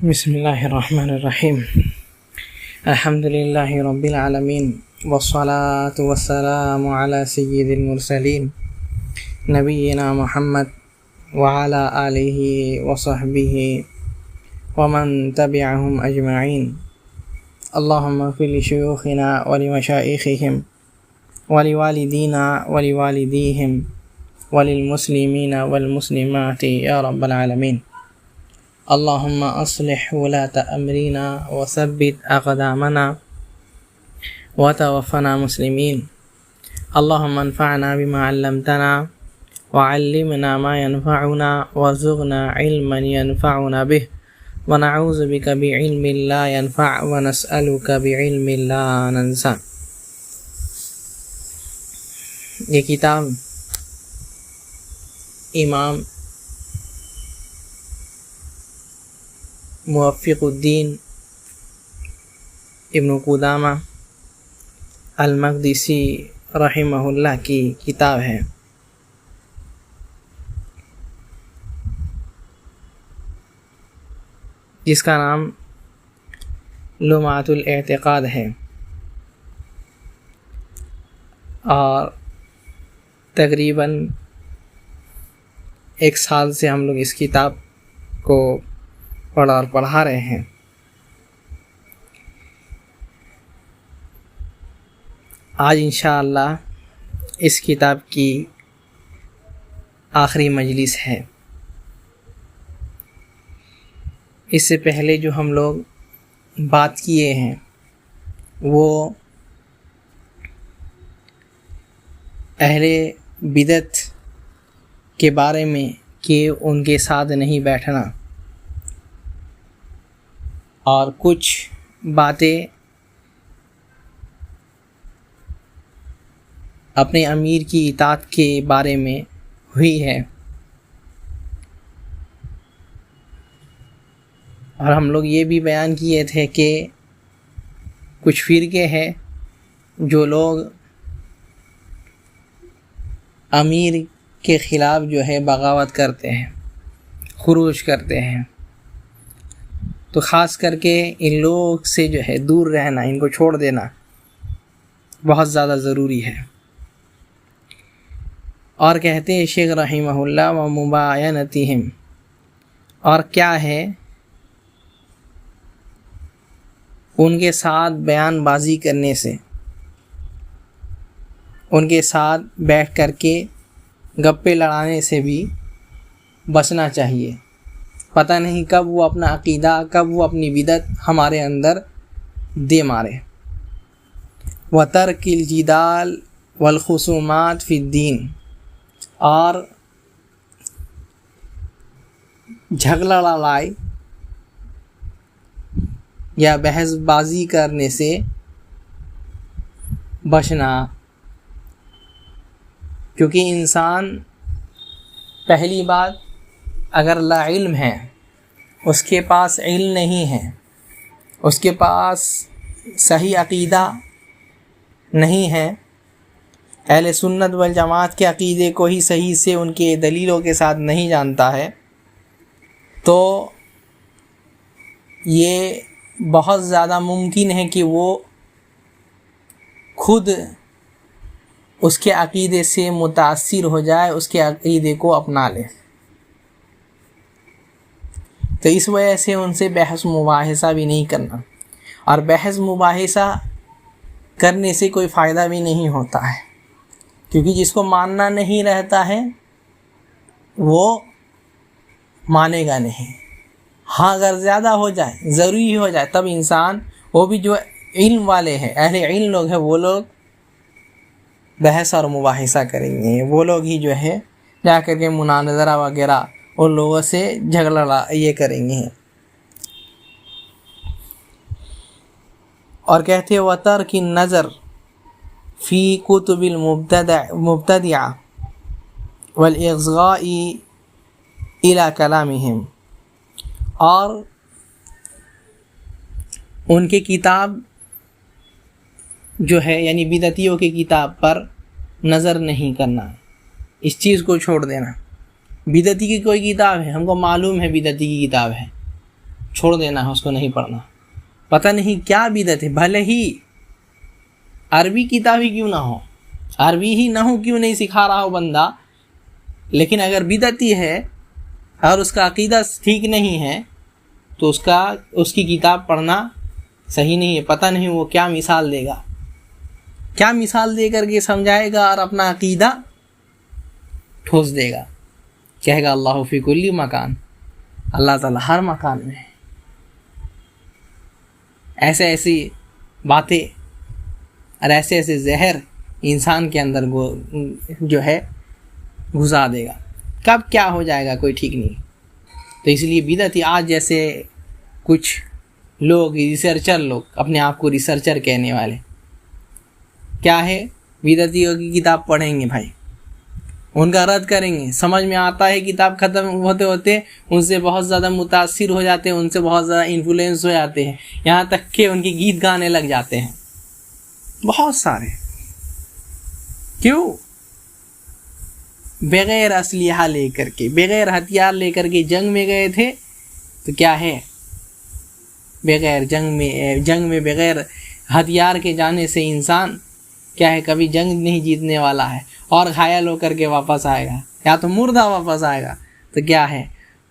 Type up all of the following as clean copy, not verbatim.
بسم اللہ الرحمن الرحیم الحمد للہ رب العالمین والصلاة والسلام علی سید المرسلین نبینا محمد وعلی آلہ وصحبہ ومن تبعہم اجمعین اللہم اغفر لشیوخنا ولمشائخہم ولوالدینا ولوالدیہم وللمسلمین والمسلمات یا رب العالمین اللہم اصلح ولاۃ امرنا وثبت اقدامنا وتوفنا مسلمین اللہم انفعنا بما علمتنا وعلمنا ما ينفعنا وارزقنا علما ينفعنا به ونعوذ بك بعلم لا ينفع ونسألك بعلم لا ننسى۔ یہ کتاب امام موفق الدین ابن قدامہ المقدسی رحمہ اللہ کی کتاب ہے۔ جس کا نام لمعۃ الاعتقاد ہے، اور تقریباً 1 سال سے ہم لوگ اس کتاب کو پڑھا اور پڑھا رہے ہیں۔ آج انشاءاللہ اس کتاب کی آخری مجلس ہے۔ اس سے پہلے جو ہم لوگ بات کیے ہیں وہ اہل بدعت کے بارے میں کہ ان کے ساتھ نہیں بیٹھنا، اور کچھ باتیں اپنے امیر کی اطاعت کے بارے میں ہوئی ہے، اور ہم لوگ یہ بھی بیان کیے تھے کہ کچھ فرقے ہیں جو لوگ امیر کے خلاف جو ہے بغاوت کرتے ہیں، خروج کرتے ہیں، تو خاص کر کے ان لوگ سے جو ہے دور رہنا، ان کو چھوڑ دینا بہت زیادہ ضروری ہے۔ اور کہتے ہیں شیخ رحمہ اللہ و مباینتہم، اور کیا ہے ان کے ساتھ بیان بازی کرنے سے، ان کے ساتھ بیٹھ کر کے گپے لڑانے سے بھی بچنا چاہیے۔ پتہ نہیں کب وہ اپنا عقیدہ، کب وہ اپنی بدعت ہمارے اندر دے مارے۔ وَتَرْكِ الْجِدَالِ وَالْخُصُومَاتِ فِي الدِّينِ، اور جھگڑا لڑائی یا بحث بازی کرنے سے بچنا، کیونکہ انسان پہلی بات اگر لا علم ہے، اس کے پاس علم نہیں ہے، اس کے پاس صحیح عقیدہ نہیں ہے، اہل سنت والجماعت کے عقیدے کو ہی صحیح سے ان کے دلیلوں کے ساتھ نہیں جانتا ہے، تو یہ بہت زیادہ ممکن ہے کہ وہ خود اس کے عقیدے سے متاثر ہو جائے، اس کے عقیدے کو اپنا لے۔ تو اس وجہ سے ان سے بحث مباحثہ بھی نہیں کرنا، اور بحث مباحثہ کرنے سے کوئی فائدہ بھی نہیں ہوتا ہے، کیونکہ جس کو ماننا نہیں رہتا ہے وہ مانے گا نہیں۔ ہاں اگر زیادہ ہو جائے، ضروری ہو جائے، تب انسان، وہ بھی جو علم والے ہیں، اہل علم لوگ ہیں، وہ لوگ بحث اور مباحثہ کریں گے، وہ لوگ ہی جو ہے جا کر کے مناظرہ وغیرہ ان لوگوں سے جھگڑا یہ کریں گے۔ اور کہتے ہیں وَتَرْكِ النَّظَرِ فِي كُتُبِ الْمُبْتَدِعَةِ وَالْإِصْغَاءِ إِلَى كَلَامِهِمْ، اور ان کے کتاب جو ہے یعنی بدعتیوں کی کتاب پر نظر نہیں کرنا، اس چیز کو چھوڑ دینا۔ بدعتی کی کوئی کتاب ہے، ہم کو معلوم ہے بدعتی کی کتاب ہے، چھوڑ دینا ہے، اس کو نہیں پڑھنا. پتہ نہیں کیا بدعت ہے، بھلے ہی عربی کتاب ہی کیوں نہ ہو، عربی ہی نہ ہو، کیوں نہیں سکھا رہا ہو بندہ، لیکن اگر بدعتی ہے اور اس کا عقیدہ ٹھیک نہیں ہے تو اس کی کتاب پڑھنا صحیح نہیں ہے. پتہ نہیں وہ کیا مثال دے گا، کیا مثال دے کر کے سمجھائے گا اور اپنا عقیدہ ٹھوس دے گا. کہے گا اللہ فی کل مکان، اللہ تعالیٰ ہر مکان میں ہے. ایسی باتیں اور ایسے زہر انسان کے اندر جو ہے گھسا دے گا. کب کیا ہو جائے گا کوئی ٹھیک نہیں. تو اس لیے بدعتی آج جیسے کچھ لوگ ریسرچر لوگ اپنے آپ کو ریسرچر کہنے والے کیا ہے، بدعتیوں کی کتاب پڑھیں گے بھائی، ان کا رد کریں گے، سمجھ میں آتا ہے، کتاب ختم ہوتے ہوتے ان سے بہت زیادہ متاثر ہو جاتے ہیں، ان سے بہت زیادہ انفلوئنس ہو جاتے ہیں، یہاں تک کہ ان کے گیت گانے لگ جاتے ہیں بہت سارے. کیوں؟ بغیر اسلحہ لے کر کے، بغیر ہتھیار لے کر کے جنگ میں گئے تھے. تو کیا ہے، بغیر جنگ میں بغیر ہتھیار کے جانے سے انسان کیا ہے، کبھی جنگ نہیں جیتنے والا ہے، اور گھائل ہو کر کے واپس آئے گا یا تو مردہ واپس آئے گا. تو کیا ہے،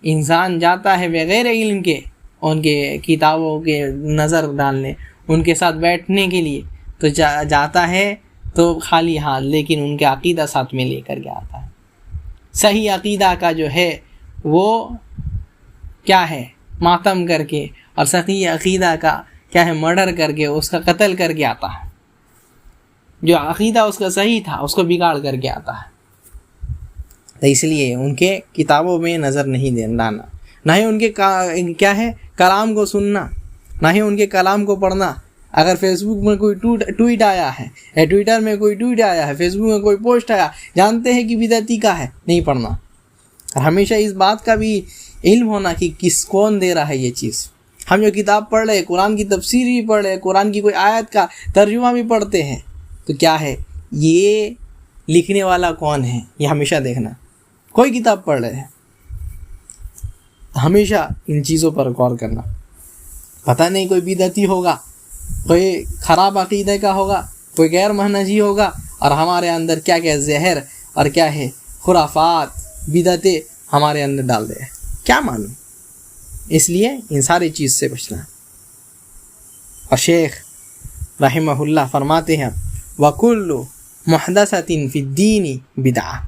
انسان جاتا ہے بغیر علم کے ان کے کتابوں کے نظر ڈالنے، ان کے ساتھ بیٹھنے کے لیے، تو جاتا ہے تو خالی ہاتھ، لیکن ان کے عقیدہ ساتھ میں لے کر کے آتا ہے. صحیح عقیدہ کا جو ہے وہ کیا ہے، ماتم کر کے، اور صحیح عقیدہ کا کیا ہے، مرڈر کر کے، اس کا قتل کر کے آتا ہے. جو عقیدہ اس کا صحیح تھا اس کو بگاڑ کر کے آتا ہے. تو اس لیے ان کے کتابوں میں نظر نہیں ڈالنا، نہ ہی ان کے کیا ہے کلام کو سننا، نہ ہی ان کے کلام کو پڑھنا. اگر فیس بک میں کوئی ٹویٹ آیا ہے، یا ٹویٹر میں کوئی ٹویٹ آیا ہے، فیس بک میں کوئی پوسٹ آیا، جانتے ہیں کہ بدعتی کا ہے، نہیں پڑھنا. اور ہمیشہ اس بات کا بھی علم ہونا کہ کون دے رہا ہے یہ چیز. ہم جو کتاب پڑھ رہے، قرآن کی تفسیر بھی پڑھ رہے، قرآن کی کوئی آیت کا ترجمہ بھی پڑھتے ہیں، تو کیا ہے، یہ لکھنے والا کون ہے، یہ ہمیشہ دیکھنا. کوئی کتاب پڑھ رہے ہیں، ہمیشہ ان چیزوں پر غور کرنا. پتہ نہیں کوئی بدعتی ہوگا، کوئی خراب عقیدے کا ہوگا، کوئی غیر منہجی ہوگا، اور ہمارے اندر کیا کیا زہر اور کیا ہے خرافات بدعتیں ہمارے اندر ڈال دے، کیا معلوم. اس لیے ان ساری چیز سے بچنا. اور شیخ رحمہ اللہ فرماتے ہیں وَكُلُّ مُحْدَثَةٍ فِي الدِّينِ بِدْعَةٌ،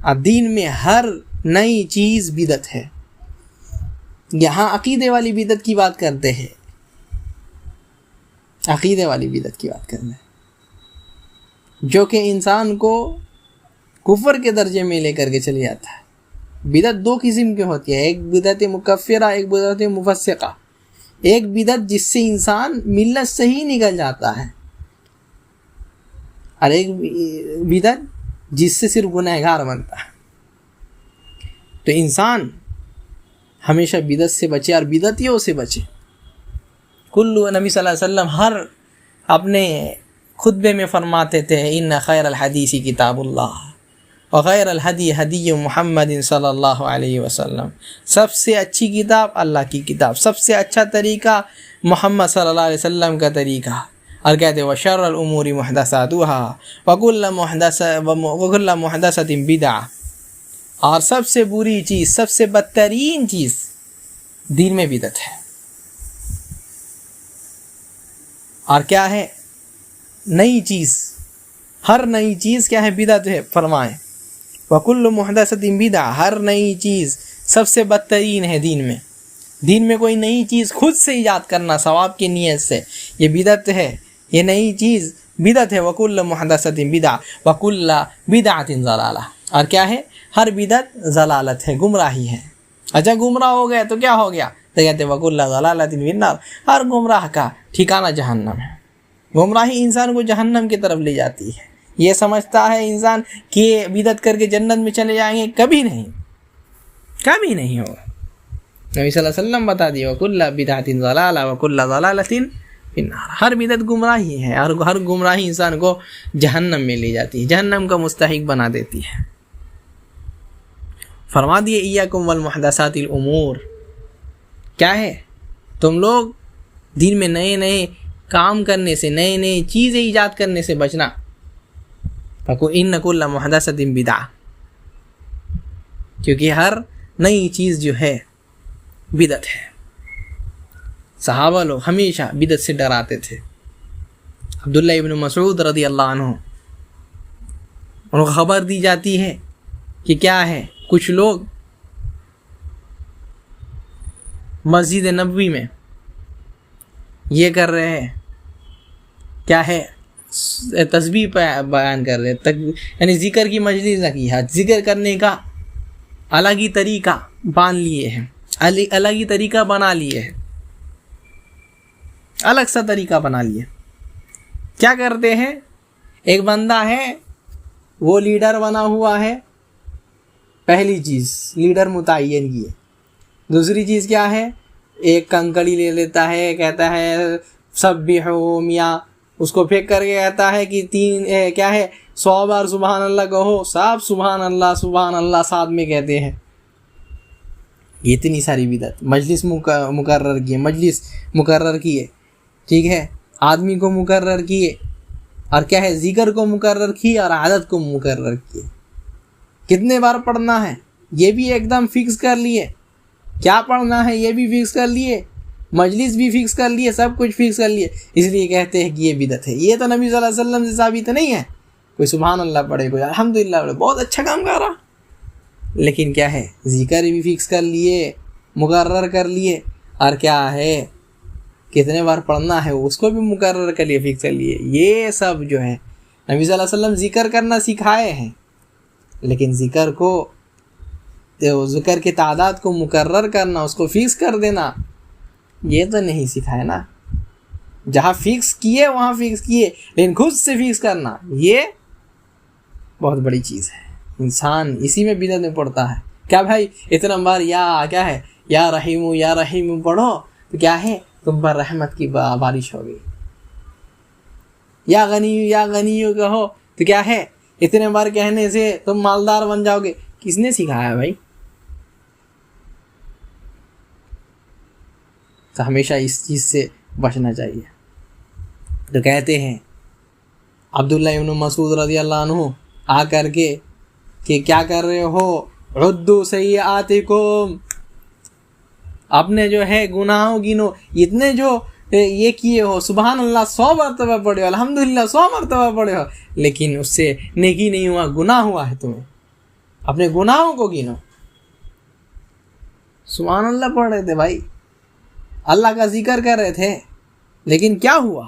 اور دین میں ہر نئی چیز بدعت ہے. یہاں عقیدے والی بدعت کی بات کرتے ہیں، عقیدے والی بدعت کی بات کرتے ہیں، جو کہ انسان کو کفر کے درجے میں لے کر کے چلی جاتا ہے. بدعت دو قسم کی ہوتی ہے، ایک بدعت مکفرہ، ایک بدعت مفسقہ. ایک بدعت جس سے انسان ملت سے ہی نکل جاتا ہے، اور ایک بدعت جس سے صرف گنہگار بنتا ہے. تو انسان ہمیشہ بدعت سے بچے اور بدعتیوں سے بچے. نبی صلی اللہ علیہ وسلم ہر اپنے خطبے میں فرماتے تھے ان خیر الحدیث کتاب اللہ وخیر الہدی ہدی محمد صلی اللہ علیہ وسلم. سب سے اچھی کتاب اللہ کی کتاب، سب سے اچھا طریقہ محمد صلی اللہ علیہ وسلم کا طریقہ. اور کہتے ہیں وشر الامور محدثاتها وکل محدثۃ بدعہ، اور سب سے بری چیز، سب سے بدترین چیز دین میں بدعت ہے. اور کیا ہے، نئی چیز، ہر نئی چیز کیا ہے، بدعت ہے. فرمائیں وَكُلُّ مُحْدَثَةٍ بِدْعَةٍ، ہر نئی چیز سب سے بدترین ہے دین میں. دین میں کوئی نئی چیز خود سے ایجاد کرنا ثواب کی نیت سے، یہ بدعت ہے، یہ نئی چیز بدعت ہے. وَكُلُّ مُحْدَثَةٍ بِدْعَةٍ وَكُلُّ بِدْعَةٍ ضَلَالَةٍ، اور کیا ہے، ہر بدعت ضلالت ہے، گمراہی ہے. اچھا گمراہ ہو گئے تو کیا ہو گیا، تو کہتے ہیں وَكُلُّ ضَلَالَةٍ فِي النَّارِ، ہر گمراہ کا ٹھکانہ جہنم ہے. گمراہی انسان کو جہنم کی طرف لے جاتی ہے. یہ سمجھتا ہے انسان کہ بدعت کر کے جنت میں چلے جائیں گے، کبھی نہیں، کبھی نہیں ہوگا. نبی صلی اللہ علیہ وسلم بتا دیا وَكُلُّ بِدْعَةٍ ضَلَالَةٍ وَكُلُّ ضَلَالَةٍ فِي النَّارِ، ہر بدعت گمراہی ہے، اور ہر گمراہی انسان کو جہنم میں لے جاتی ہے، جہنم کا مستحق بنا دیتی ہے. فرما دیے ایاکم والمحدثات الامور، کیا ہے؟ تم لوگ دین میں نئے نئے کام کرنے سے، نئے نئے چیزیں ایجاد کرنے سے بچنا. فَإِنَّ كُلَّ مُحْدَثَةٍ بِدْعَةٌ، کیونکہ ہر نئی چیز جو ہے بدعت ہے. صحابہ لوگ ہمیشہ بدعت سے ڈراتے تھے. عبداللہ ابن مسعود رضی اللہ عنہ، ان کو خبر دی جاتی ہے کہ کیا ہے، کچھ لوگ مسجد نبوی میں یہ کر رہے ہیں، کیا ہے، تسبیح بیان کر رہے ہیں، یعنی ذکر کی مجلس رکھی ہے، ذکر کرنے کا الگ ہی طریقہ باندھ لیے ہیں، الگ ہی طریقہ بنا لیے ہیں، الگ سا طریقہ بنا لیے. کیا کرتے ہیں؟ ایک بندہ ہے وہ لیڈر بنا ہوا ہے، پہلی چیز لیڈر متعین کی ہے. دوسری چیز کیا ہے؟ ایک کنکڑی لے لیتا ہے، کہتا ہے سبحوا میاں، اس کو پھینک کر کے کہتا ہے کہ 100 بار سبحان اللہ کہو. سب سبحان اللہ ساتھ میں کہتے ہیں. اتنی ساری بدعت. مجلس مقرر کیے، ٹھیک ہے، آدمی کو مقرر کیے، اور کیا ہے، ذکر کو مقرر کیے اور عادت کو مقرر کیے. کتنے بار پڑھنا ہے یہ بھی ایک دم فکس کر لیے، کیا پڑھنا ہے یہ بھی فکس کر لیے، مجلس بھی فکس کر لیے، سب کچھ فکس کر لیے. اس لیے کہتے ہیں کہ یہ بدعت ہے. یہ تو نبی صلی اللہ علیہ وسلم سے ثابت نہیں ہے. کوئی سبحان اللہ پڑھے، کوئی الحمدللہ پڑھے، بہت اچھا کام کر رہا، لیکن کیا ہے، ذکر بھی فکس کر لیے، مقرر کر لیے، اور کیا ہے، کتنے بار پڑھنا ہے اس کو بھی مقرر کر لیے، فکس کر لیے. یہ سب جو ہے نبی صلی اللہ علیہ وسلم ذکر کرنا سکھائے ہیں، لیکن ذکر کی تعداد کو مقرر کرنا، اس کو فکس کر دینا، یہ تو نہیں سکھائے نا. جہاں فکس کیے وہاں فکس کیے، لیکن خود سے فکس کرنا یہ بہت بڑی چیز ہے. انسان اسی میں بدعت میں پڑتا ہے. کیا بھائی اتنا بار یا رحیم پڑھو تو کیا ہے، تم پر رحمت کی بارش ہو گئی. یا غنی کہو تو کیا ہے، اتنے بار کہنے سے تم مالدار بن جاؤ گے. کس نے سکھایا بھائی؟ تو ہمیشہ اس چیز سے بچنا چاہیے. تو کہتے ہیں عبداللہ ابن مسعود رضی اللہ عنہ آ کر کے کہ کیا کر رہے ہو، عدوا سیئاتکم، اپنے جو ہے گناہوں گنو. اتنے جو یہ کیے ہو، سبحان اللہ 100 مرتبہ پڑھے ہو، الحمدللہ 100 مرتبہ پڑھے ہو، لیکن اس سے نیکی نہیں ہوا، گناہ ہوا ہے. تمہیں اپنے گناہوں کو گنو. سبحان اللہ پڑھ رہے تھے بھائی، اللہ کا ذکر کر رہے تھے، لیکن کیا ہوا،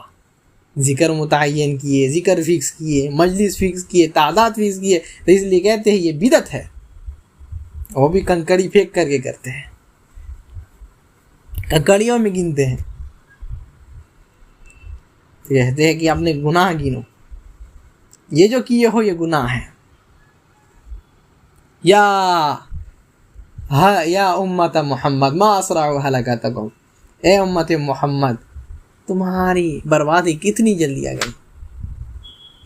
ذکر متعین کیے، ذکر فکس کیے، مجلس فکس کیے، تعداد فکس کیے. تو اس لیے کہتے ہیں یہ بدعت ہے. وہ بھی کنکڑی پھینک کر کے کرتے ہیں، کنکڑیوں میں گنتے ہیں. کہتے ہیں کہ اپنے گناہ گنو، یہ جو کیے ہو یہ گناہ ہے. یا امت محمد ما اسرع ہلاکتکم، اے امت محمد تمہاری بربادی کتنی جلدی آ گئی.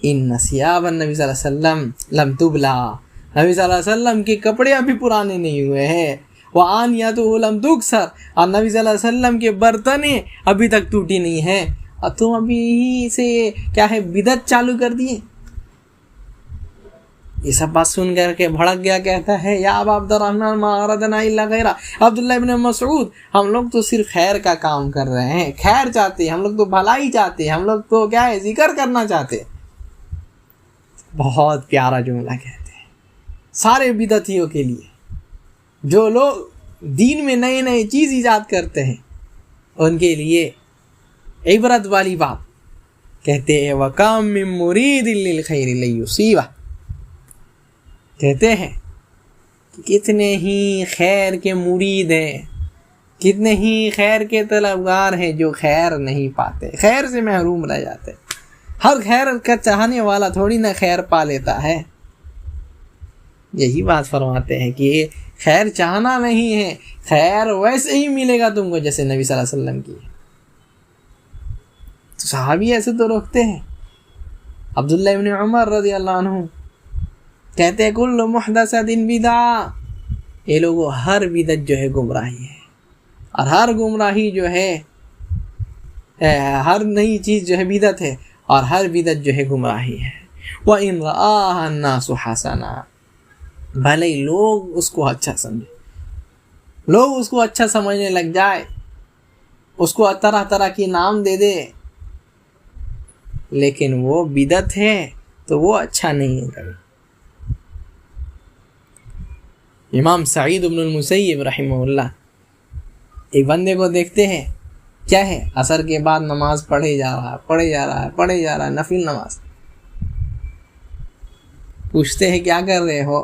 ان ثیاب النبی صلی اللہ علیہ وسلم لم تبلا، نبی صلی اللہ علیہ وسلم کے کپڑے ابھی پرانے نہیں ہوئے ہیں. وآنیتہ لم تکسر، اور نبی صلی اللہ علیہ وسلم کے برتنیں ابھی تک ٹوٹی نہیں ہیں، اور تم ابھی ہی سے کیا ہے، بدعت چالو کر دیے. یہ سب بات سن کر کے بھڑک گیا، کہتا ہے یا ابا عبد الرحمن ما اردنا الا خیرا. عبداللہ ابن مسعود، ہم لوگ تو صرف خیر کا کام کر رہے ہیں، خیر چاہتے ہیں، ہم لوگ تو بھلائی چاہتے ہیں، ہم لوگ تو کیا ہے، ذکر کرنا چاہتے ہیں. بہت پیارا جملہ کہتے ہیں سارے بدعتیوں کے لیے. جو لوگ دین میں نئے نئے چیز ایجاد کرتے ہیں ان کے لیے عبرت والی بات کہتے ہیں. وَكَمْ مِن مُرِيدٍ لِلْخَيْرِ لَن يُصِيبَهُ، کہتے ہیں کہ کتنے ہی خیر کے مرید ہیں، کتنے ہی خیر کے طلبگار ہیں جو خیر نہیں پاتے، خیر سے محروم رہ جاتے. ہر خیر کا چاہنے والا تھوڑی نہ خیر پا لیتا ہے. یہی بات فرماتے ہیں کہ خیر چاہنا نہیں ہے، خیر ویسے ہی ملے گا تم کو جیسے نبی صلی اللہ علیہ وسلم کی. تو صحابی ایسے تو روکتے ہیں. عبداللہ ابن عمر رضی اللہ عنہ کہتے ہیں کل محدثۃ بدعہ، یہ لوگوں ہر بدعت جو ہے گمراہی ہے، اور ہر گمراہی جو ہے ہر نئی چیز جو ہے بدعت ہے، اور ہر بدعت جو ہے گمراہی ہے۔ وَإِنْ رَآهَا النَّاسُ حَسَنًا، بھلے لوگ اس کو اچھا سمجھے، لوگ اس کو اچھا سمجھنے لگ جائے، اس کو طرح طرح کی نام دے دے، لیکن وہ بدعت ہے تو وہ اچھا نہیں ہے کبھی۔ امام سعید بن المسیب رحمہ اللہ ایک بندے کو دیکھتے ہیں، کیا ہے، عصر کے بعد نماز پڑھے جا رہا ہے نفل نماز۔ پوچھتے ہیں کیا کر رہے ہو؟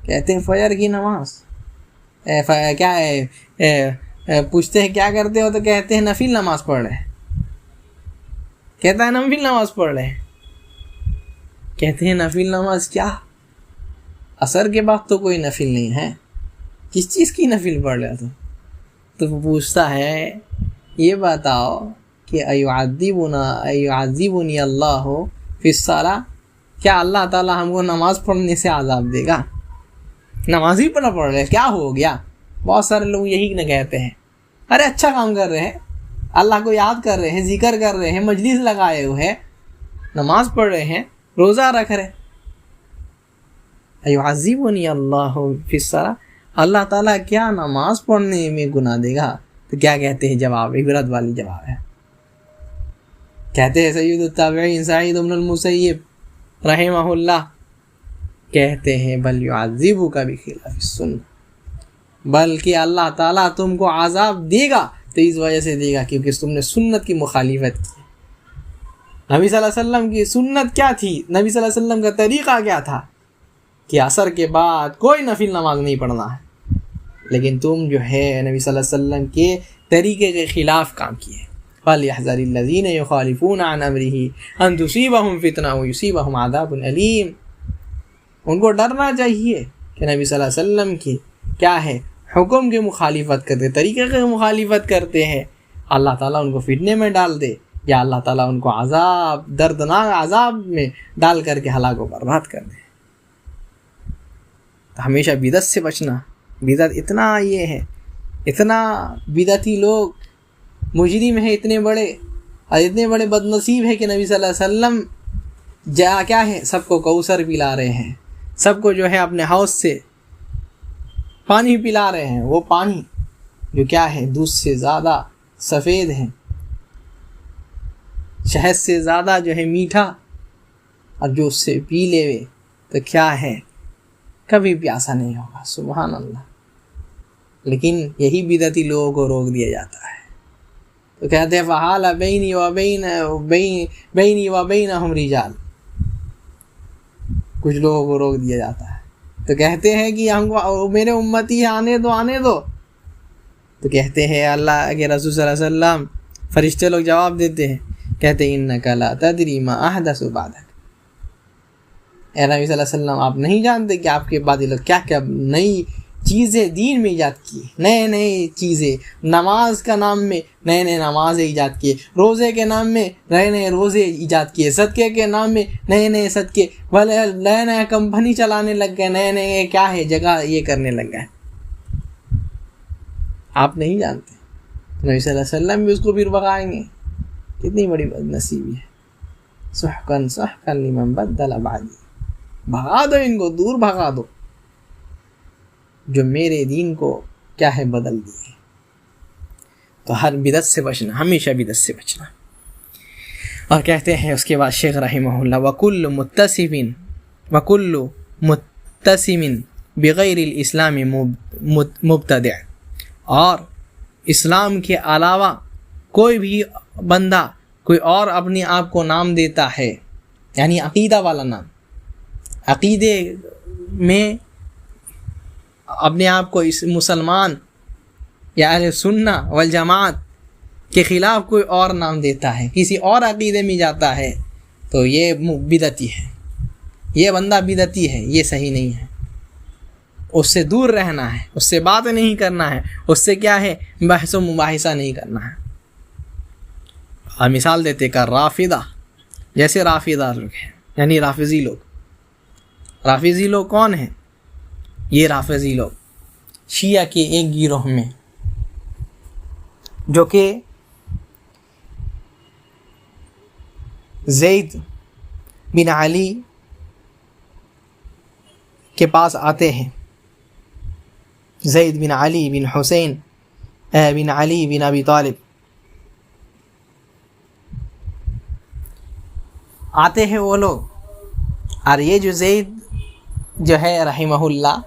کہتے ہیں فجر کی نماز۔ کیا ہے، پوچھتے ہیں کیا کرتے ہو تو کہتے ہیں نفل نماز پڑھ رہے۔ کہتا ہے نفل نماز پڑھ رہے۔ کہتے ہیں نفل نماز کیا؟ عصر کے بعد تو کوئی نفل نہیں ہے، کس چیز کی نفل پڑھ رہا تو وہ پوچھتا ہے یہ بتاؤ کہ ایعذبنی اللہ فی الصلاۃ، کیا اللہ تعالیٰ ہم کو نماز پڑھنے سے عذاب دے گا؟ نماز ہی پڑھ رہے کیا ہو گیا؟ بہت سارے لوگ یہی نہ کہتے ہیں، ارے اچھا کام کر رہے ہیں، اللہ کو یاد کر رہے ہیں، ذکر کر رہے ہیں، مجلس لگائے ہوئے ہیں، نماز پڑھ رہے ہیں، روزہ رکھ رہے، ایعذبنی اللہ فی الصلاۃ، اللہ تعالیٰ کیا نماز پڑھنے میں گناہ دے گا؟ تو کیا کہتے ہیں جواب؟ عبرت والی جواب ہے۔ کہتے ہیں سید التابعین سعید بن المسیب رحمہ اللہ، کہتے ہیں بل یعذبک بخلاف السنہ، بلکہ اللہ تعالیٰ تم کو عذاب دے گا تو اس وجہ سے دے گا کیونکہ تم نے سنت کی مخالفت کی۔ نبی صلی اللہ علیہ وسلم کی سنت کیا تھی؟ نبی صلی اللہ علیہ وسلم کا طریقہ کیا تھا کہ عصر کے بعد کوئی نفل نماز نہیں پڑھنا ہے، لیکن تم جو ہے نبی صلی اللہ علیہ وسلم کے طریقے کے خلاف کام کیے۔ فَلْيَحْذَرِ الَّذِينَ يُخَالِفُونَ عَنْ أَمْرِهِ أَن تُصِيبَهُمْ فِتْنَةٌ وَيُصِيبَهُمْ عَذَابٌ أَلِيمٌ، ان کو ڈرنا چاہیے کہ نبی صلی اللہ علیہ وسلم کی کیا ہے حکم کی مخالفت کرتے، طریقے کی مخالفت کرتے ہیں، اللہ تعالیٰ ان کو فتنے میں ڈال دے، یا اللہ تعالیٰ ان کو عذاب، دردناک عذاب میں ڈال کر کے ہلاک و برباد کر دے۔ تو ہمیشہ بدعت سے بچنا۔ بدعت اتنا یہ ہے، اتنا بدعتی لوگ مجرم ہیں اتنے بڑے، اور اتنے بڑے بد نصیب ہے کہ نبی صلی اللہ علیہ وسلم کیا ہے سب کو کوثر پلا رہے ہیں، سب کو جو ہے اپنے حوض سے پانی پلا رہے ہیں، وہ پانی جو کیا ہے دودھ سے زیادہ سفید ہے، شہد سے زیادہ جو ہے میٹھا، اور جو اس سے پی لے تو کیا ہے کبھی پیاسا نہیں ہوگا۔ سبحان اللہ۔ لیکن یہی بدعتی لوگوں کو روک دیا جاتا ہے، تو کہتے ہیں فحال بینی و بینہم رجال، کچھ لوگوں کو روک دیا جاتا ہے، تو کہتے ہیں کہ ہم کو میرے امتی آنے دو، تو کہتے ہیں اللہ کے رسول صلی اللہ علیہ وسلم، فرشتے لوگ جواب دیتے ہیں، کہتے ہیں انک لا تدری ما احدث بعدک، اے نبی صلی اللہ علیہ وسلم آپ نہیں جانتے کہ آپ کے بعد یہ لوگ کیا کیا نئی چیزیں دین میں ایجاد کی، نئے چیزیں، نماز کا نام میں نئے نمازیں ایجاد کیے، روزے کے نام میں نئے روزے ایجاد کیے، صدقے کے نام میں نئے صدقے، نئے کمپنی چلانے لگ گئے، نئے کیا ہے جگہ یہ کرنے لگ گئے، آپ نہیں جانتے۔ نبی صلی اللہ علیہ وسلم بھی اس کو پھر بغائیں گے، کتنی بڑی بد نصیبی ہے۔ سحقا لمن بدل بعدی، بھگا دو ان کو، دور بھگا دو جو میرے دین کو کیا ہے بدل دیے۔ تو ہر بدعت سے بچنا، ہمیشہ بدعت سے بچنا۔ اور کہتے ہیں اس کے بعد شیخ رحمہ اللہ وَكُلُّ مُتَّسِمٍ بغیر الاسلام مبتدع، اور اسلام کے علاوہ کوئی بھی بندہ کوئی اور اپنے آپ کو نام دیتا ہے، یعنی عقیدہ والا نام، عقیدے میں اپنے آپ کو اس مسلمان یا اہل سنہ والجماعت کے خلاف کوئی اور نام دیتا ہے، کسی اور عقیدے میں جاتا ہے، تو یہ بدعتی ہے، یہ بندہ بدعتی ہے، یہ صحیح نہیں ہے، اس سے دور رہنا ہے، اس سے بات نہیں کرنا ہے، اس سے کیا ہے بحث و مباحثہ نہیں کرنا ہے۔ اور مثال دیتے کہ رافضہ، جیسے رافضہ لوگ ہیں، یعنی رافضی لوگ۔ رافضی لوگ کون ہیں؟ یہ رافضی لوگ شیعہ کے ایک گروہ میں جو کہ زید بن علی کے پاس آتے ہیں، زید بن علی بن حسین بن علی بن ابی طالب آتے ہیں وہ لوگ. اور یہ جو زید جو ہے رحمہ اللہ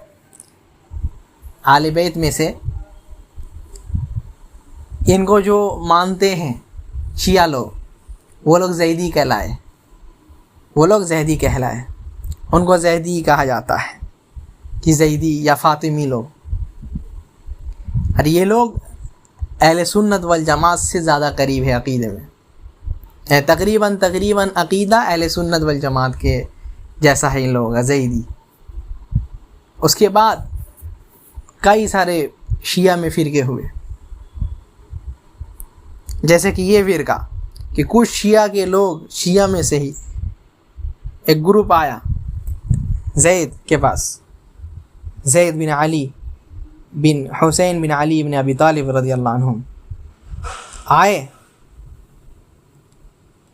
آل بیت میں سے، ان کو جو مانتے ہیں شیعہ لوگ، وہ لوگ زیدی کہلائے، ان کو زیدی کہا جاتا ہے کہ زیدی یا فاطمی لوگ. اور یہ لوگ اہل سنت والجماعت سے زیادہ قریب ہے عقیدے میں، تقریباً عقیدہ اہل سنت والجماعت کے جیسا ہے ان لوگوں کا زیدی. اس کے بعد کئی سارے شیعہ میں فرقے ہوئے، جیسے کہ یہ فرقہ کہ کچھ شیعہ کے لوگ، شیعہ میں سے ہی ایک گروپ آیا زید کے پاس، زید بن علی بن حسین بن علی بن ابی طالب رضی اللہ عنہم آئے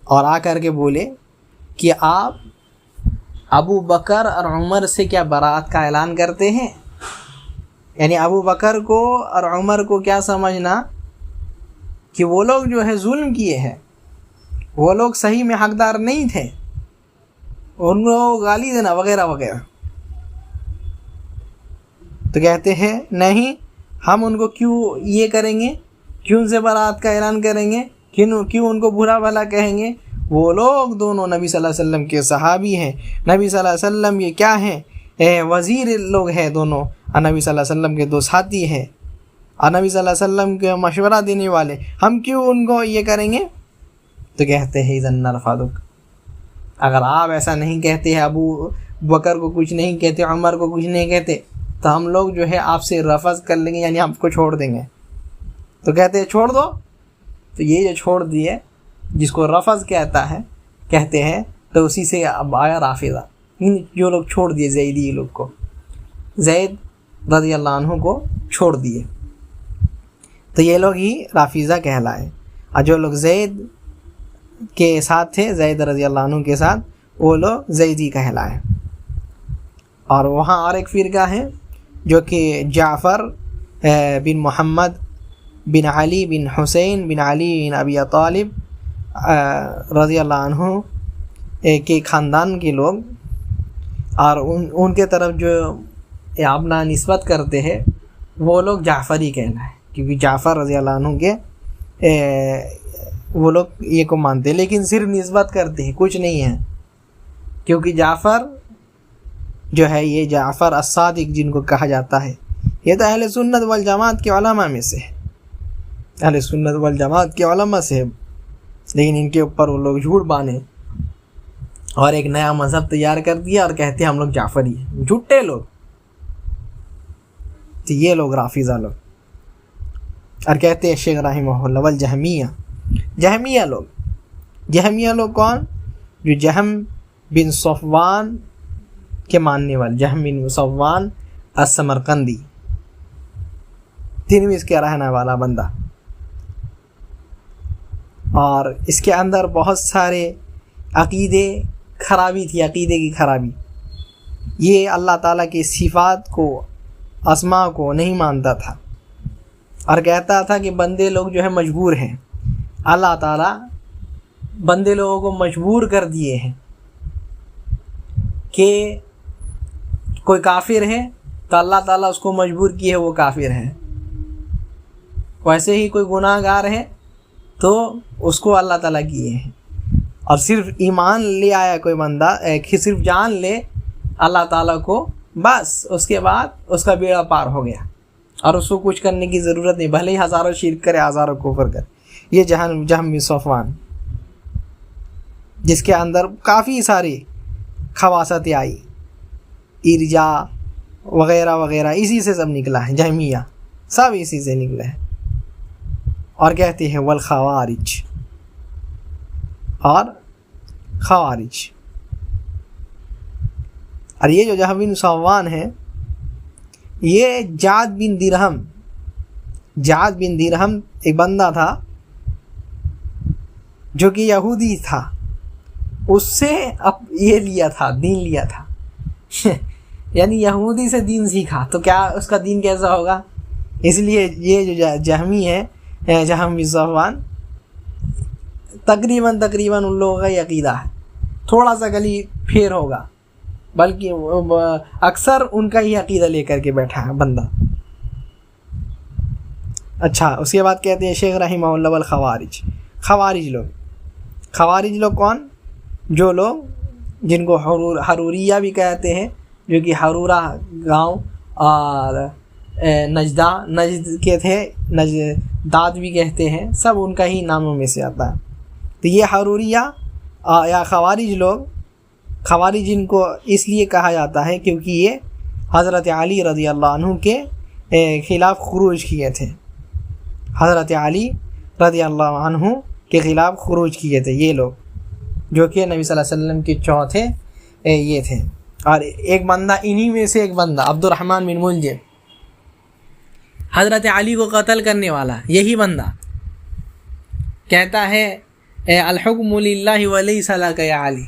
اور آ کر کے بولے کہ آپ ابو بکر اور عمر سے کیا برات کا اعلان کرتے ہیں؟ یعنی ابو بکر کو اور عمر کو کیا سمجھنا کہ وہ لوگ جو ہے ظلم کیے ہیں، وہ لوگ صحیح میں حقدار نہیں تھے، ان کو گالی دینا وغیرہ وغیرہ. تو کہتے ہیں نہیں، ہم ان کو کیوں یہ کریں گے، کیوں ان سے برات کا اعلان کریں گے، کیوں ان کو برا بھلا کہیں گے؟ وہ لوگ دونوں نبی صلی اللہ علیہ وسلم کے صحابی ہیں، نبی صلی اللہ علیہ وسلم یہ کیا ہیں، وزیر لوگ ہیں دونوں، اور نبی صلی اللہ علیہ وسلم کے دو ساتھی ہیں، اور نبی صلی اللہ علیہ وسلم کے مشورہ دینے والے، ہم کیوں ان کو یہ کریں گے؟ تو کہتے ہیں اذن نرفضک، اگر آپ ایسا نہیں کہتے ہیں، ابو بکر کو کچھ نہیں کہتے، عمر کو کچھ نہیں کہتے، تو ہم لوگ جو ہے آپ سے رفض کر لیں گے، یعنی آپ کو چھوڑ دیں گے. تو کہتے ہیں چھوڑ دو. تو یہ جو چھوڑ دیے، جس کو رفض کہتے ہیں، تو اسی سے اب آیا رافضہ، جو لوگ چھوڑ دیے زیدی لوگ کو، زید رضی اللہ عنہ کو چھوڑ دیے، تو یہ لوگ ہی رافضہ کہلائے. اور جو لوگ زید کے ساتھ تھے، زید رضی اللہ عنہ کے ساتھ، وہ لوگ زیدی کہلائے. اور وہاں اور ایک فرقہ ہے جو کہ جعفر بن محمد بن علی بن حسین بن علی بن ابی طالب رضی اللہ عنہ کے خاندان کے لوگ، اور ان کے طرف جو اپنا نسبت کرتے ہیں وہ لوگ جعفری کہلائے، کیونکہ جعفر رضی اللہ عنہ کے وہ لوگ یہ کو مانتے ہیں، لیکن صرف نسبت کرتے ہیں، کچھ نہیں ہے. کیونکہ جعفر جو ہے، یہ جعفر الصادق جن کو کہا جاتا ہے، یہ تو اہل سنت والجماعت کے علماء میں سے ہے، اہل سنت والجماعت کے علماء سے ہے، لیکن ان کے اوپر وہ لوگ جھوٹ باندھے اور ایک نیا مذہب تیار کر دیا اور کہتے ہیں ہم لوگ جعفری ہیں، جھوٹے لوگ. تو یہ لوگ رافضہ لوگ. اور کہتے ہیں شیخ رحمہ اللہ والجہمیہ، جہمیہ لوگ کون؟ جو جہم بن صفوان کے ماننے والے، جہم بن صفوان السمرقندی، تنویس کا رہنے والا بندہ. اور اس کے اندر بہت سارے عقیدے کی خرابی. یہ اللہ تعالیٰ کی صفات کو، اسماء کو نہیں مانتا تھا، اور کہتا تھا کہ بندے لوگ جو ہے مجبور ہیں، اللہ تعالیٰ بندے لوگوں کو مجبور کر دیے ہیں کہ کوئی کافر ہے تو اللہ تعالیٰ اس کو مجبور کیے وہ کافر ہے، ویسے ہی کوئی گناہ گار ہے تو اس کو اللہ تعالیٰ کیے ہیں. اور صرف ایمان لے آیا کوئی بندہ، صرف جان لے اللہ تعالیٰ کو، بس اس کے بعد اس کا بیڑا پار ہو گیا، اور اس کو کچھ کرنے کی ضرورت نہیں، بھلے ہی ہزاروں شرک کرے، ہزاروں کفر کرے. یہ جہم بن صفوان، جس کے اندر کافی ساری خواصتیں آئی، ارجا وغیرہ وغیرہ، اسی سے سب نکلا ہے، جہمیہ سب اسی سے نکلا ہے. اور کہتے ہیں والخوارج، اور خوارج. اور یہ جو جہم بن صفوان ہے، یہ جعد بن درہم جعد بن درہم ایک بندہ تھا جو کہ یہودی تھا، اس سے اب یہ لیا تھا، دین لیا تھا یعنی یہودی سے دین سیکھا، تو کیا اس کا دین کیسا ہوگا؟ اس لیے یہ جو جہمی ہے، جہم بن صفوان، تقریباً ان لوگوں کا یہ عقیدہ ہے، تھوڑا سا گلی پھیر ہوگا، بلکہ اکثر ان کا یہ عقیدہ لے کر کے بیٹھا ہے بندہ۔ اچھا، اس کے بعد کہتے ہیں شیخ رحمہ اللہ والخوارج، خوارج لوگ کون؟ جو لوگ جن کو حروریہ بھی کہتے ہیں، جو کہ حرورہ گاؤں اور نجد کے تھے، نجداد بھی کہتے ہیں، سب ان کا ہی ناموں میں سے آتا ہے۔ تو یہ حروریہ یا خوارج جن کو اس لیے کہا جاتا ہے کیونکہ یہ حضرت علی رضی اللہ عنہ کے خلاف خروج کیے تھے، حضرت علی رضی اللہ عنہ کے خلاف خروج کیے تھے یہ لوگ، جو کہ نبی صلی اللہ علیہ وسلم کے چوتھے یہ تھے۔ اور ایک بندہ انہی میں سے ایک بندہ عبد الرحمن بن ملجم، حضرت علی کو قتل کرنے والا یہی بندہ کہتا ہے الحکم للہ ولیس لک یا علی،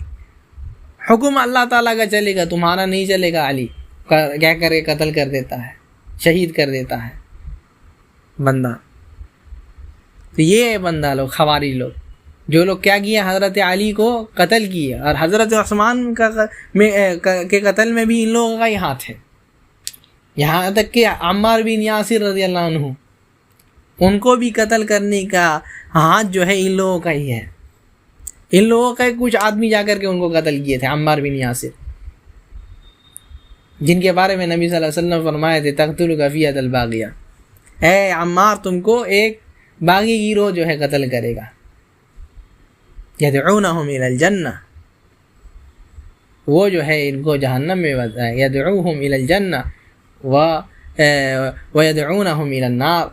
حکم اللہ تعالیٰ کا چلے گا، تمہارا نہیں چلے گا علی، کیا کرے قتل کر دیتا ہے، شہید کر دیتا ہے بندہ۔ تو یہ بندہ لوگ خوارج لوگ، جو لوگ کیا کیا، حضرت علی کو قتل کیے، اور حضرت عثمان کے قتل میں بھی ان لوگوں کا ہی ہاتھ ہے، یہاں تک کہ عمار بن یاسر رضی اللہ عنہ، ان کو بھی قتل کرنے کا ہاتھ جو ہے ان لوگوں کا ہی ہے۔ ان لوگوں کا کچھ آدمی جا کر کے ان کو قتل کیے تھے، عمار بن یاسر، جن کے بارے میں نبی صلی اللہ علیہ وسلم فرمائے تھے تقتلک فیۃ الباغیہ، اے عمار تم کو ایک باغی گیروہ جو ہے قتل کرے گا، یدعونہم الی الجنہ، وہ جو ہے ان کو جہنم میں بتائے، یدعوہم الی الجنہ ویدعونہم الی النار،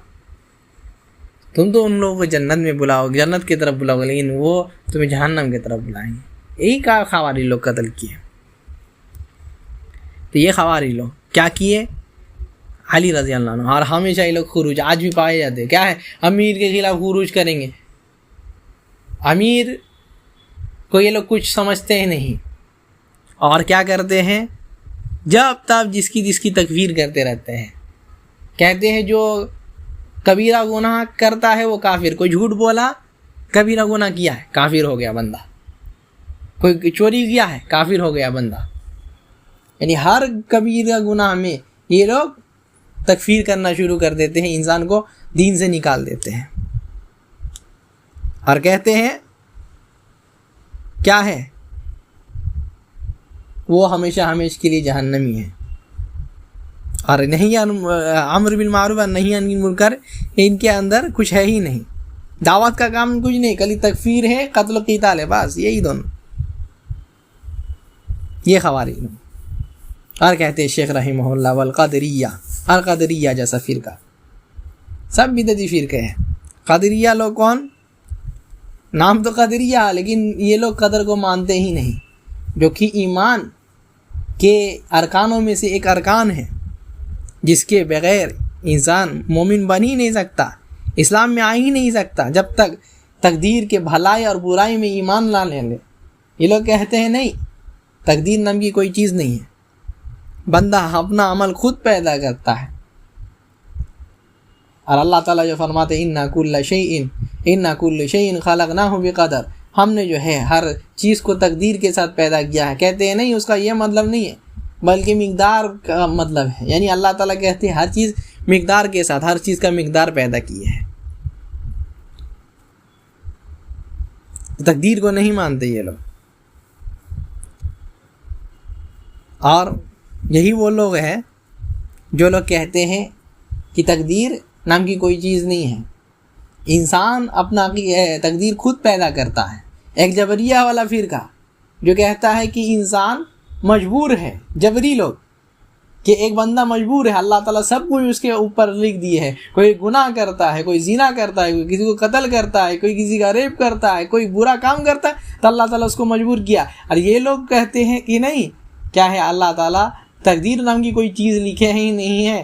تم تو ان لوگوں کو جنت میں بلاؤ، جنت کی طرف بلاؤ، لیکن وہ تمہیں جہنم کی طرف بلائیں گے۔ یہی کہا خوارج لوگ قتل کیے۔ تو یہ خوارج لوگ کیا کیے؟ علی رضی اللہ عنہ، اور ہمیشہ یہ لوگ خروج آج بھی پائے جاتے ہیں، کیا ہے، امیر کے خلاف خروج کریں گے، امیر کو یہ لوگ کچھ سمجھتے ہیں نہیں، اور کیا کرتے ہیں، جب تب جس کی تکفیر کرتے رہتے ہیں، کہتے ہیں جو کبیرہ گناہ کرتا ہے وہ کافر، کوئی جھوٹ بولا کبیرہ گناہ کیا ہے کافر ہو گیا بندہ، کوئی چوری کیا ہے کافر ہو گیا بندہ، یعنی ہر کبیرہ گناہ میں یہ لوگ تکفیر کرنا شروع کر دیتے ہیں، انسان کو دین سے نکال دیتے ہیں، اور کہتے ہیں کیا ہے، وہ ہمیشہ کے لیے جہنمی ہے، اور نہیں امر بالمعروف اور نہیں عن المنکر، ان کے اندر کچھ ہے ہی نہیں، دعوت کا کام کچھ نہیں، کلی تکفیر ہے، قتل و قتال ہے، بس یہی دونوں، یہ خوارج۔ اور کہتے ہیں شیخ رحمہ اللہ والقادریہ، القادریہ جیسا فرقہ، سب بدعتی فرقے ہیں۔ قادریہ لوگ کون؟ نام تو قادریہ، لیکن یہ لوگ قدر کو مانتے ہی نہیں، جو کہ ایمان کے ارکانوں میں سے ایک ارکان ہے، جس کے بغیر انسان مومن بن ہی نہیں سکتا، اسلام میں آ ہی نہیں سکتا جب تک تقدیر کے بھلائی اور برائی میں ایمان نہ لے لے۔ یہ لوگ کہتے ہیں نہیں، تقدیر نام کی کوئی چیز نہیں ہے، بندہ اپنا عمل خود پیدا کرتا ہے، اور اللہ تعالیٰ جو فرماتے ہیں اِنَّا كُلَّ شَيْءٍ خَلَقْنَاهُ بِقَدَرٍ، ہم نے جو ہے ہر چیز کو تقدیر کے ساتھ پیدا کیا ہے، کہتے ہیں نہیں، اس کا یہ مطلب نہیں ہے، بلکہ مقدار کا مطلب ہے، یعنی اللہ تعالیٰ کہتے ہیں ہر چیز مقدار کے ساتھ، ہر چیز کا مقدار پیدا کی ہے، تقدیر کو نہیں مانتے یہ لوگ۔ اور یہی وہ لوگ ہیں جو لوگ کہتے ہیں کہ تقدیر نام کی کوئی چیز نہیں ہے، انسان اپنا تقدیر خود پیدا کرتا ہے۔ ایک جبریہ والا فرقہ جو کہتا ہے کہ انسان مجبور ہے، جبری لوگ، کہ ایک بندہ مجبور ہے، اللہ تعالیٰ سب کچھ اس کے اوپر لکھ دیے ہے، کوئی گناہ کرتا ہے، کوئی زنا کرتا ہے، کوئی کسی کو قتل کرتا ہے، کوئی کسی کا ریپ کرتا ہے، کوئی برا کام کرتا ہے تو اللہ تعالیٰ اس کو مجبور کیا۔ اور یہ لوگ کہتے ہیں کہ نہیں، کیا ہے، اللہ تعالیٰ تقدیر نام کی کوئی چیز لکھے ہی نہیں ہے،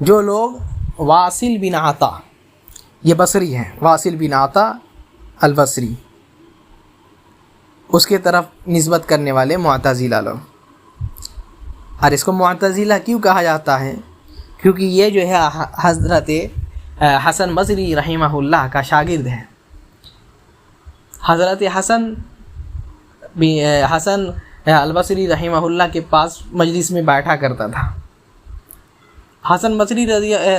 جو لوگ واصل بن عطا، یہ بصری ہیں، واصل بن عطا البصری، اس کے طرف نسبت کرنے والے معتزلہ لوگ. اور اس کو معتزلہ کیوں کہا جاتا ہے؟ کیونکہ یہ جو ہے حضرت حسن بصری رحمہ اللہ کا شاگرد ہے. حضرت حسن البصری رحمہ اللہ کے پاس مجلس میں بیٹھا کرتا تھا. حسن بصری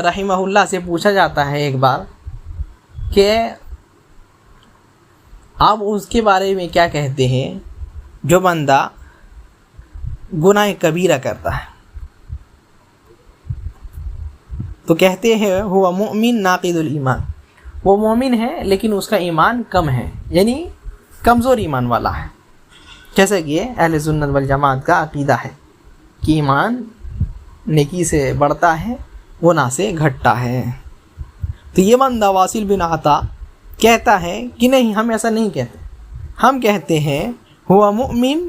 رحمہ اللہ سے پوچھا جاتا ہے ایک بار کہ آپ اس کے بارے میں کیا کہتے ہیں جو بندہ گناہ کبیرہ کرتا ہے؟ تو کہتے ہیں ہوا مؤمن ناقض الایمان، وہ مومن ہے لیکن اس کا ایمان کم ہے، یعنی کمزور ایمان والا ہے. جیسا کہ اہل سنت والجماعت کا عقیدہ ہے کہ ایمان نیکی سے بڑھتا ہے، گناہ سے گھٹتا ہے. تو یہ بندہ واصل بن عطا کہتا ہے کہ نہیں، ہم ایسا نہیں کہتے، ہم کہتے ہیں ہوا مؤمن،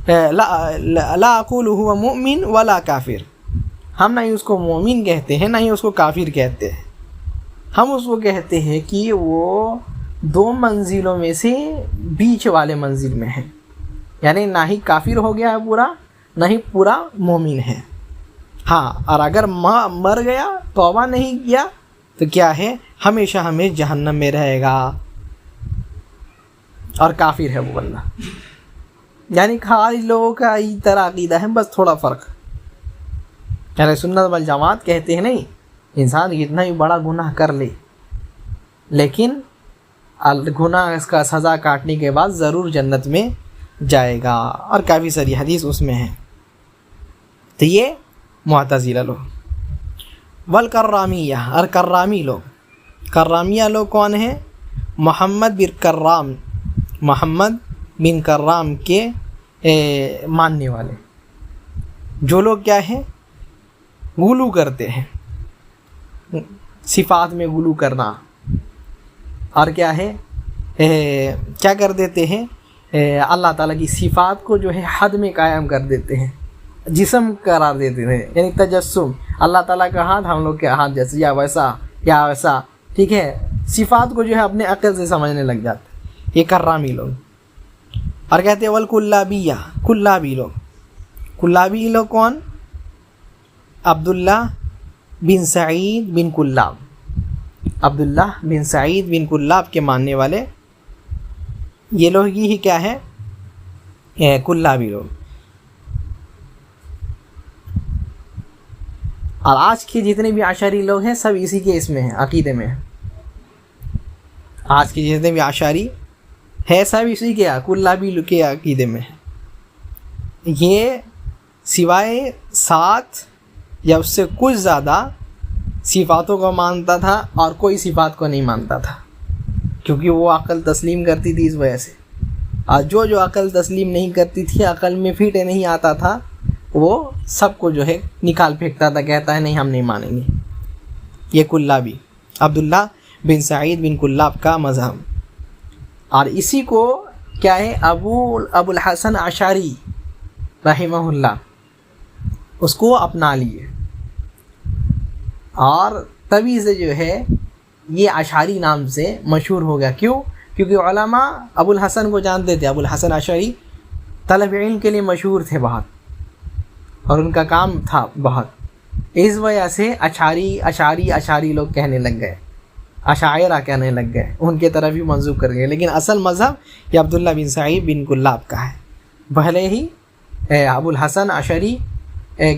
لا اقول ہوا مؤمن ولا کافر. ہم نہ ہی اس کو مومن کہتے ہیں نہ ہی اس کو کافر کہتے ہیں، ہم اس کو کہتے ہیں کہ وہ دو منزلوں میں سے بیچ والے منزل میں ہے، یعنی نہ ہی کافر ہو گیا ہے پورا، نہ ہی پورا مومن ہے. ہاں، اور اگر مر گیا، توبہ نہیں کیا، تو کیا ہے، ہمیشہ ہمیں جہنم میں رہے گا اور کافر ہے وہ بندہ. یعنی خارج لوگوں کا ہی طرح عقیدہ ہے، بس تھوڑا فرق. اہل سنت والجماعت کہتے ہیں نہیں، انسان کتنا ہی بڑا گناہ کر لے لیکن گناہ اس کا سزا کاٹنے کے بعد ضرور جنت میں جائے گا، اور کافی ساری حدیث اس میں ہیں. تو یہ معتزلہ لوگ. والکرامیہ، اور کرامی لوگ. کرامیہ لوگ کون ہیں؟ محمد بن کرام کے ماننے والے. جو لوگ کیا ہیں، غلو کرتے ہیں، صفات میں غلو کرنا، اور کیا ہے، کیا کر دیتے ہیں، اللہ تعالیٰ کی صفات کو جو ہے حد میں قائم کر دیتے ہیں، جسم قرار دیتے ہیں. یعنی تجسم، اللہ تعالیٰ کا ہاتھ ہم لوگ کے ہاتھ جیسے، یا ویسا، ٹھیک ہے، صفات کو جو ہے اپنے عقل سے سمجھنے لگ جاتے. یہ کرامی لوگ. اور کہتے ہیں والکلابیہ، کلابی لوگ. کلابی لوگ کون؟ عبداللہ بن سعید بن کلاب. عبداللہ بن سعید بن کلاب کے ماننے والے یہ لوگ ہی کیا ہے، کلابی لوگ. اور آج کے جتنے بھی اشعری لوگ ہیں سب اسی کے اس میں ہیں، عقیدے میں ہیں. آج کے جتنے بھی اشعری ہے سب اسی کے کلابی کے عقیدے میں ہیں. یہ سوائے 7 یا اس سے کچھ زیادہ صفاتوں کو مانتا تھا اور کوئی صفات کو نہیں مانتا تھا، کیونکہ وہ عقل تسلیم کرتی تھی اس وجہ سے. اور جو عقل تسلیم نہیں کرتی تھی، عقل میں فٹ نہیں آتا تھا، وہ سب کو جو ہے نکال پھینکتا تھا، کہتا ہے نہیں ہم نہیں مانیں گے. یہ کلابی، عبداللہ بن سعید بن کلاب کا مذہب. اور اسی کو کیا ہے، ابو الحسن اشعری رحمہ اللہ اس کو اپنا لیے، اور تبھی سے جو ہے یہ اشعری نام سے مشہور ہو گیا. کیوں؟ کیونکہ علماء ابو الحسن کو جانتے تھے. ابو الحسن اشعری طلب علم کے لیے مشہور تھے بہت، اور ان کا کام تھا بہت. اس وجہ سے اشعری لوگ کہنے لگ گئے، اشاعرہ کہنے لگ گئے، ان کے طرف ہی منسوب کر گئے. لیکن اصل مذہب یہ عبداللہ بن سعید بن کلاب کا ہے. بھلے ہی ابو الحسن اشعری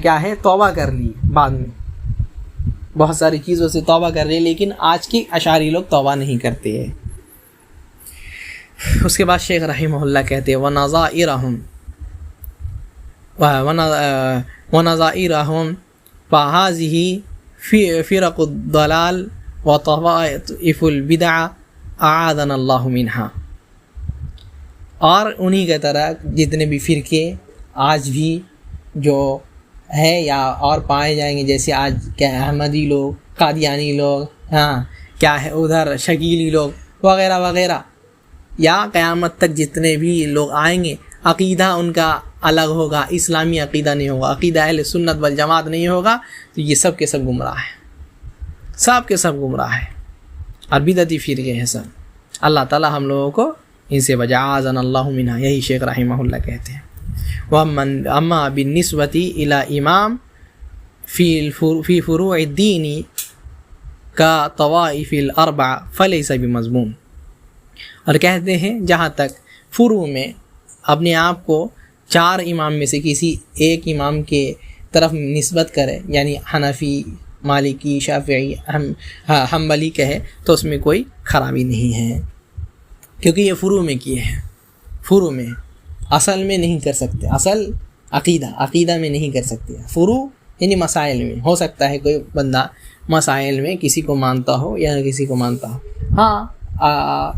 کیا ہے، توبہ کر لی بعد میں، بہت ساری چیزوں سے توبہ کر رہے، لیکن آج کے اشعری لوگ توبہ نہیں کرتے ہیں. اس کے بعد شیخ رحمہ اللہ کہتے ہیں وَنَظَائِرَهُمْ فَهَذِهِ فِرَقُ الضَّلَالِ وَطَوَائِفُ الْبِدْعِ أَعَاذَنَا اللَّهُ مِنْهَا. اور انہی کے طرح جتنے بھی فرقے آج بھی جو ہے یا اور پائے جائیں گے، جیسے آج کیا احمدی لوگ، قادیانی لوگ، کیا ہے ادھر شکیلی لوگ وغیرہ وغیرہ، یا قیامت تک جتنے بھی لوگ آئیں گے، عقیدہ ان کا الگ ہوگا، اسلامی عقیدہ نہیں ہوگا، عقیدہ اہل سنت والجماعت نہیں ہوگا، تو یہ سب کے سب گمراہ ہیں، سب کے سب گمراہ ہیں اور بدعتی فرقے ہیں سب۔ اللہ تعالیٰ ہم لوگوں کو ان سے بچا، اعاذنا اللہ منہا، یہی شیخ رحمہ اللہ کہتے ہیں۔ اما بالنسبۃ الی امام فی فروع الدین کا طوائف الاربع فلیس بمذموم، اور کہتے ہیں جہاں تک فروع میں اپنے آپ کو 4 امام میں سے کسی ایک امام کے طرف نسبت کرے، یعنی حنفی، مالکی، شافعی، حنبلی کہے، تو اس میں کوئی خرابی نہیں ہے، کیونکہ یہ فروع میں کیے ہیں، فروع میں، اصل میں نہیں کر سکتے، اصل عقیدہ میں نہیں کر سکتے، فروع یعنی مسائل میں ہو سکتا ہے کوئی بندہ مسائل میں کسی کو مانتا ہو یا کسی کو مانتا ہو، ہاں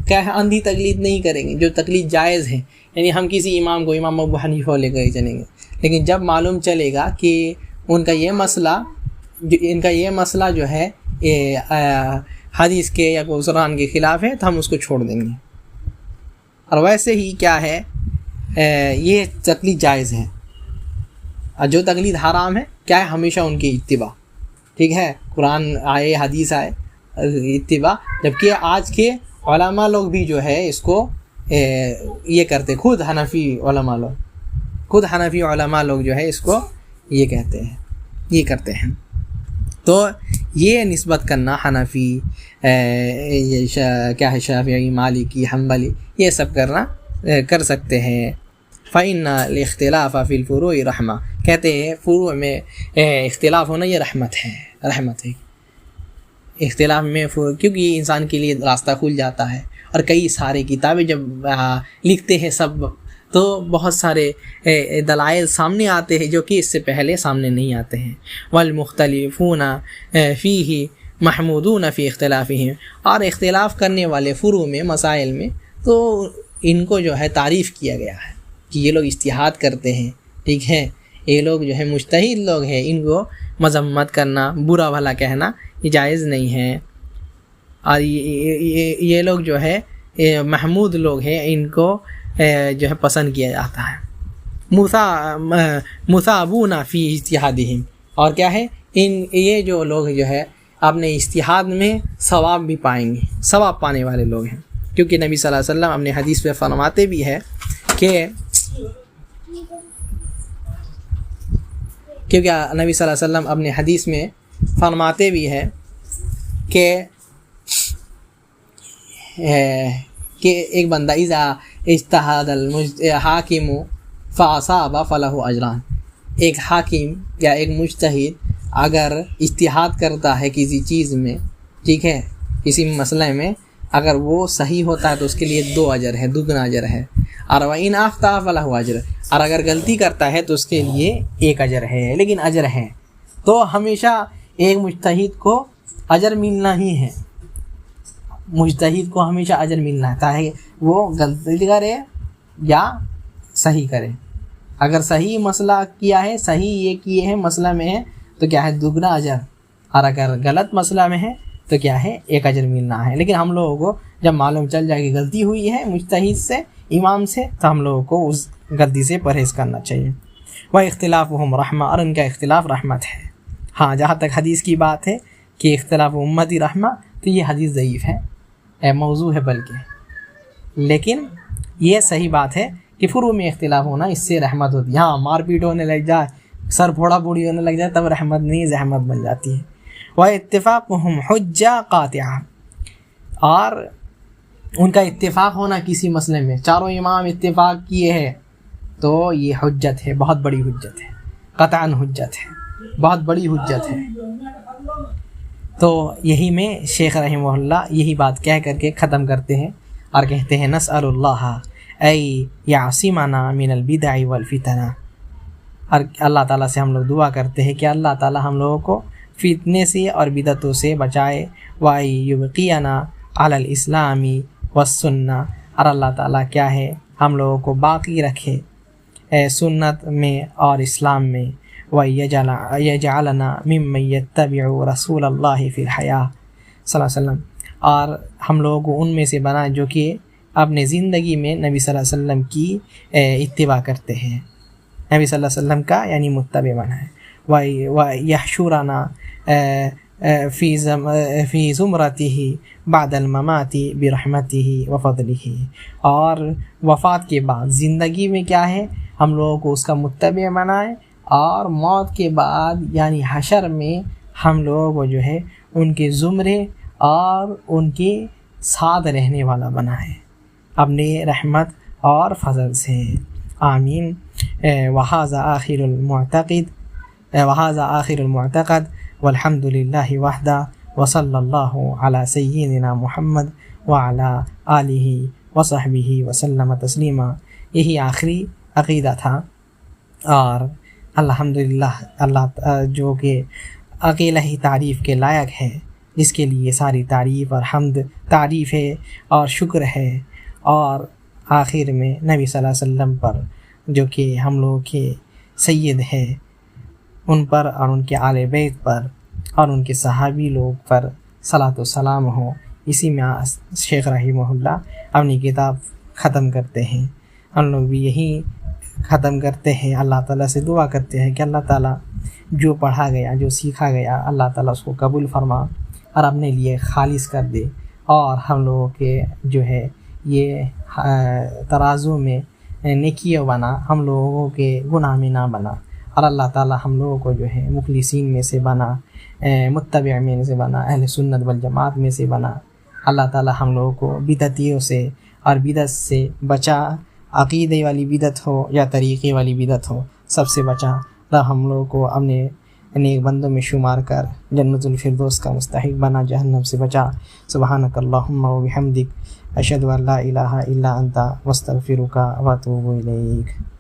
کیا ہے، اندھی تقلید نہیں کریں گے، جو تقلید جائز ہے، یعنی ہم کسی امام کو امام ابو حنیفہ لے کر چلیں گے، لیکن جب معلوم چلے گا کہ ان کا یہ مسئلہ جو ہے حدیث کے یا قرآن کے خلاف ہے، تو ہم اس کو چھوڑ دیں گے۔ اور ویسے ہی کیا ہے، یہ تقلید جائز ہے، اور جو تقلید حرام ہے کیا ہے، ہمیشہ ان کی اتباع، ٹھیک ہے، قرآن آئے، حدیث آئے، اتباع، جبکہ آج کے علماء لوگ بھی جو ہے اس کو یہ کرتے، خود حنفی علماء لوگ جو ہے اس کو یہ کہتے ہیں، یہ کرتے ہیں۔ تو یہ نسبت کرنا حنفی، کیا ہے، شافعی، مالکی، حنبلی، یہ سب کرنا کر سکتے ہیں۔ فإن الاختلاف فی الفروع رحمہ، کہتے ہیں فروع میں اختلاف ہونا یہ رحمت ہے، اختلاف میں کیونکہ انسان کے لیے راستہ کھل جاتا ہے، اور کئی سارے کتابیں جب لکھتے ہیں سب، تو بہت سارے دلائل سامنے آتے ہیں جو کہ اس سے پہلے سامنے نہیں آتے ہیں۔ والمختلفون فیہ محمودون فی اختلافہم، اور اختلاف کرنے والے فروع میں، مسائل میں، تو ان کو جو ہے تعریف کیا گیا ہے کہ یہ لوگ اجتہاد کرتے ہیں، ٹھیک ہے، یہ لوگ جو ہے مجتہد لوگ ہیں، ان کو مذمت کرنا، برا بھلا کہنا یہ جائز نہیں ہے، اور یہ لوگ جو ہے محمود لوگ ہیں، ان کو جو ہے پسند کیا جاتا ہے۔ مثابون فی اجتہادہم، اور کیا ہے، یہ جو لوگ جو ہے اپنے اجتہاد میں ثواب بھی پائیں گے، ثواب پانے والے لوگ ہیں، کیونکہ نبی صلی اللہ علیہ وسلم اپنے حدیث پہ فرماتے بھی ہے کہ نبی صلی اللہ علیہ وسلم اپنے حدیث میں فرماتے بھی ہے کہ ایک بندہ اذا اجتہد الحاکم فاصاب فلہ اجران، ایک حاکم یا ایک مجتہد اگر اجتہاد کرتا ہے کسی چیز میں، ٹھیک ہے، کسی مسئلے میں، اگر وہ صحیح ہوتا ہے تو اس کے لیے 2 اجر ہے، دگنا اجر ہے، اور وَإِنْ أَخْطَأَ فَلَهُ اجر، اور اگر غلطی کرتا ہے تو اس کے لیے 1 اجر ہے، لیکن اجر ہے۔ تو ہمیشہ ایک مجتہد کو اجر ملنا ہی ہے، مجتہد کو ہمیشہ اجر ملنا ہے، چاہے وہ غلطی کرے یا صحیح کرے۔ اگر صحیح مسئلہ کیا ہے، صحیح یہ کیے ہیں مسئلہ میں ہے، تو کیا ہے، دگنا اجر، اور اگر غلط مسئلہ میں ہے تو کیا ہے، 1 اجر ملنا ہے۔ لیکن ہم لوگوں کو جب معلوم چل جائے کہ غلطی ہوئی ہے مجتہد سے، امام سے، تو ہم لوگوں کو اس غلطی سے پرہیز کرنا چاہیے۔ وَاخْتِلَافُهُمْ رَحْمَةٌ، اور ان کا اختلاف رحمت ہے۔ ہاں، جہاں تک حدیث کی بات ہے کہ اختلاف امتی رحمہ، تو یہ حدیث ضعیف ہے، موضوع ہے بلکہ، لیکن یہ صحیح بات ہے کہ فروع میں اختلاف ہونا اس سے رحمت ہوتی ہے۔ ہاں، مار پیٹ ہونے لگ جائے، سر پھوڑا پھوڑی ہونے لگ جائے، تب رحمت نہیں، زحمت بن جاتی ہے۔ وَاتِّفَاقُهُمْ حُجَّةٌ قَاطِعَةٌ، اور ان کا اتفاق ہونا کسی مسئلے میں، چاروں امام اتفاق کیے ہیں، تو یہ حجت ہے، بہت بڑی حجت ہے، قطعاً حجت ہے، بہت بڑی حجت ہے۔ تو یہی میں شیخ رحمہ اللہ یہی بات کہہ کر کے ختم کرتے ہیں اور کہتے ہیں نسأل اللہ ای یعصمنا من البدع والفتن، اور اللہ تعالیٰ سے ہم لوگ دعا کرتے ہیں کہ اللہ تعالیٰ ہم لوگوں کو فتنے سے اور بدعتوں سے بچائے، وَأَن يُبْقِيَنَا عَلَى الْإِسْلَامِ وَالسُّنَّةِ، اور اللہ تعالیٰ کیا ہے، ہم لوگوں کو باقی رکھے سنت میں اور اسلام میں، وَيَجْعَلَنَا مِمَّن يَتَّبِعُ رَسُولَ اللَّهِ فِي الْحَيَاةِ صلی اللہ علیہ وسلم، اور ہم لوگوں کو ان میں سے بنا جو کہ اپنے زندگی میں نبی صلی اللہ علیہ وسلم کی اتباع کرتے ہیں۔ نبی صلی اللہ علیہ وسلم کا یعنی متبع بنائیں. وَيَحْشُرَنَا فِي زُمْرَتِهِ بَعْدَ الْمَمَاتِ بِرَحْمَتِهِ وَفَضْلِهِ. اور وفات کے بعد زندگی میں کیا ہے ہم لوگوں کو اس کا متبع بنائیں, اور موت کے بعد یعنی حشر میں ہم لوگوں کو جو ہے ان کے زمرے اور ان کے ساتھ رہنے والا بنائیں اپنے رحمت اور فضل سے. آمین. وَهَذَا آخر المعتقد والحمد للہ وحدہ وصلی اللہ علی سیدنا محمد وعلی آلہ وصحبہ وسلم تسلیما. یہی آخری عقیدہ تھا. اور الحمدللہ اللہ جو کہ اکیلا ہی تعریف کے لائق ہے, جس کے لیے ساری تعریف اور حمد تعریف ہے اور شکر ہے. اور آخر میں نبی صلی اللہ علیہ وسلم پر جو کہ ہم لوگوں کے سید ہے ان پر اور ان کے آل بیت پر اور ان کے صحابی لوگ پر صلاۃ و سلام ہو. اسی میں شیخ رحمہ اللہ اپنی کتاب ختم کرتے ہیں. ہم لوگ بھی یہی ختم کرتے ہیں. اللہ تعالیٰ سے دعا کرتے ہیں کہ اللہ تعالیٰ جو پڑھا گیا جو سیکھا گیا اللہ تعالیٰ اس کو قبول فرما اور اپنے لیے خالص کر دے, اور ہم لوگوں کے جو ہے یہ ترازو میں نیکیوں بنا, ہم لوگوں کے گناہ میں نہ بنا, اور اللہ تعالیٰ ہم لوگوں کو جو ہے مخلصین میں سے بنا, متبع میں سے بنا, اہل سنت والجماعت میں سے بنا. اللہ تعالیٰ ہم لوگوں کو بدعتیوں سے اور بدعت سے بچا, عقیدے والی بدعت ہو یا طریقے والی بدعت ہو سب سے بچا. رب ہم لوگوں کو اپنے نیک بندوں میں شمار کر جنت الفردوس کا مستحق بنا, جہنم سے بچا. سبحانک اللہم و بحمدک اشہد ان لا الہ الا انت واستغفرک واتوب الیک.